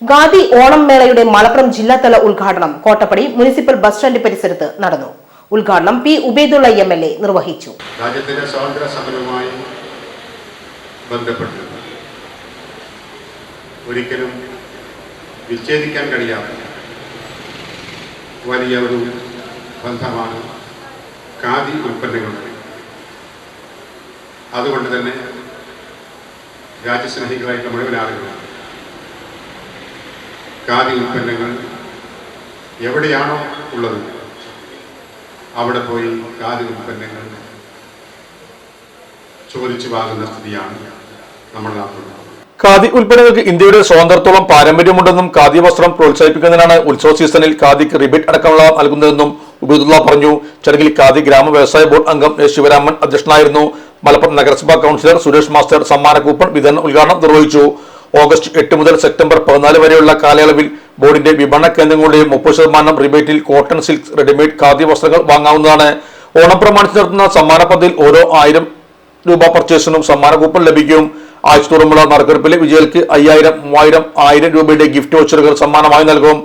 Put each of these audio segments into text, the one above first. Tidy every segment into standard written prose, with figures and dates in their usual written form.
ഖാദി ഓണം മേളയുടെ മലപ്പുറം ജില്ലാതല ഉദ്ഘാടനം കോട്ടപ്പടി മുനിസിപ്പൽ ബസ് സ്റ്റാൻഡ് പരിസരത്ത് നടന്നു. ഉദ്ഘാടനം പി ഉബൈദുള്ള MLA നിർവഹിച്ചു. രാജ്യത്തിന്റെ സ്വാതന്ത്ര്യ സമരവുമായി ബന്ധപ്പെട്ട് ഒരിക്കലും വിച്ഛേദിക്കാൻ കഴിയാത്ത വലിയ ഒരു ബന്ധമാണ് ഖാദി ഉൽപ്പന്നങ്ങളുടെ. അതുകൊണ്ട് തന്നെ രാജ്യസ്നേഹികളായിട്ടുള്ള മുഴുവൻ ആളുകളാണ് ഖാദി ഉൽപ്പന്നങ്ങൾ എവിടെയാണോ ഉള്ളത് അവിടെ പോയി ഖാദി ഉൽപ്പന്നങ്ങൾ ചോദിച്ചു വാങ്ങുന്ന സ്ഥിതിയാണ് നമ്മുടെ നാട്ടിലുള്ളത്. ഖാദി ഉൽപ്പന്നങ്ങൾക്ക് ഇന്ത്യയുടെ സ്വാതന്ത്ര്യത്തോളം പാരമ്പര്യമുണ്ടെന്നും ഖാദി വസ്ത്രം പ്രോത്സാഹിപ്പിക്കുന്നതിനാണ് ഉത്സവ സീസണിൽ ഖാദിക്ക് റിബേറ്റ് അടക്കമുള്ള നൽകുന്നതെന്നും ഉബൈദുള്ള പറഞ്ഞു. ചടങ്ങിൽ ഖാദി ഗ്രാമ വ്യവസായ ബോർഡ് അംഗം എ ശിവരാമൻ അധ്യക്ഷനായിരുന്നു. മലപ്പുറം നഗരസഭാ കൌൺസിലർ സുരേഷ് മാസ്റ്റർ സമ്മാന കൂപ്പൺ വിതരണ ഉദ്ഘാടനം നിർവഹിച്ചു. ഓഗസ്റ്റ് 8 മുതൽ സെപ്റ്റംബർ 14 വരെയുള്ള കാലയളവിൽ ബോർഡിന്റെ വിപണന കേന്ദ്രങ്ങളുടെ 30% റിബേറ്റിൽ കോട്ടൺ, സിൽക്ക്, റെഡിമെയ്ഡ് ഖാദി വസ്ത്രങ്ങൾ വാങ്ങാവുന്നതാണ്. ഓണം പ്രമാണിച്ച് നടത്തുന്ന സമ്മാന പദ്ധതിയിൽ ഓരോ 1000 രൂപ പർച്ചേസിനും സമ്മാന കൂപ്പൺ ലഭിക്കും. ആഴ്ച തോറുമുള്ള നറുക്കെടുപ്പിലെ വിജയികൾക്ക് 5000, 3000, 1000 രൂപയുടെ ഗിഫ്റ്റ് വൗച്ചറുകൾ സമ്മാനമായി നൽകും.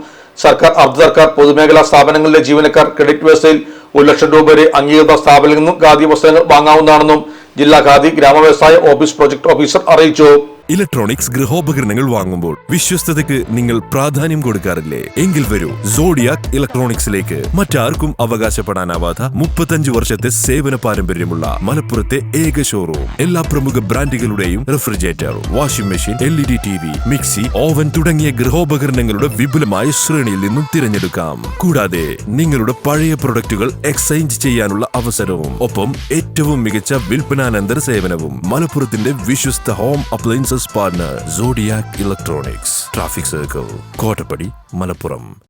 സർക്കാർ, അർദ്ധ സർക്കാർ, പൊതുമേഖലാ സ്ഥാപനങ്ങളിലെ ജീവനക്കാർ ക്രെഡിറ്റ് വ്യവസ്ഥയിൽ 1 ലക്ഷം രൂപ വരെ അംഗീകൃത സ്ഥാപനങ്ങളിൽ നിന്നും ഖാദി വസ്ത്രങ്ങൾ വാങ്ങാവുന്നതാണെന്നും ജില്ലാ ഖാദി ഗ്രാമവ്യവസായ ഓഫീസ് പ്രൊജക്ട് ഓഫീസർ അറിയിച്ചു. ഇലക്ട്രോണിക്സ് ഗൃഹോപകരണങ്ങൾ വാങ്ങുമ്പോൾ വിശ്വസ്തതയ്ക്ക് നിങ്ങൾ പ്രാധാന്യം കൊടുക്കാറില്ലേ? എങ്കിൽ വരൂ സോഡിയാക് ഇലക്ട്രോണിക്സിലേക്ക്. മറ്റാർക്കും അവകാശപ്പെടാനാവാത്ത 35 വർഷത്തെ സേവന പാരമ്പര്യമുള്ള മലപ്പുറത്തെ ഏക ഷോറൂം. എല്ലാ പ്രമുഖ ബ്രാൻഡുകളുടെയും refrigerator, washing machine, LED TV, mixie, oven തുടങ്ങിയ ഗൃഹോപകരണങ്ങളുടെ വിപുലമായ ശ്രേണിയിൽ നിന്നും തിരഞ്ഞെടുക്കാം. കൂടാതെ നിങ്ങളുടെ പഴയ പ്രൊഡക്റ്റുകൾ എക്സ്ചേഞ്ച് ചെയ്യാനുള്ള അവസരവും, ഒപ്പം ഏറ്റവും മികച്ച വിൽപ്പനാനന്തര സേവനവും. മലപ്പുറത്തിന്റെ വിശ്വസ്ത home appliances partner Zodiac Electronics, traffic circle, Kottappadi, Malappuram.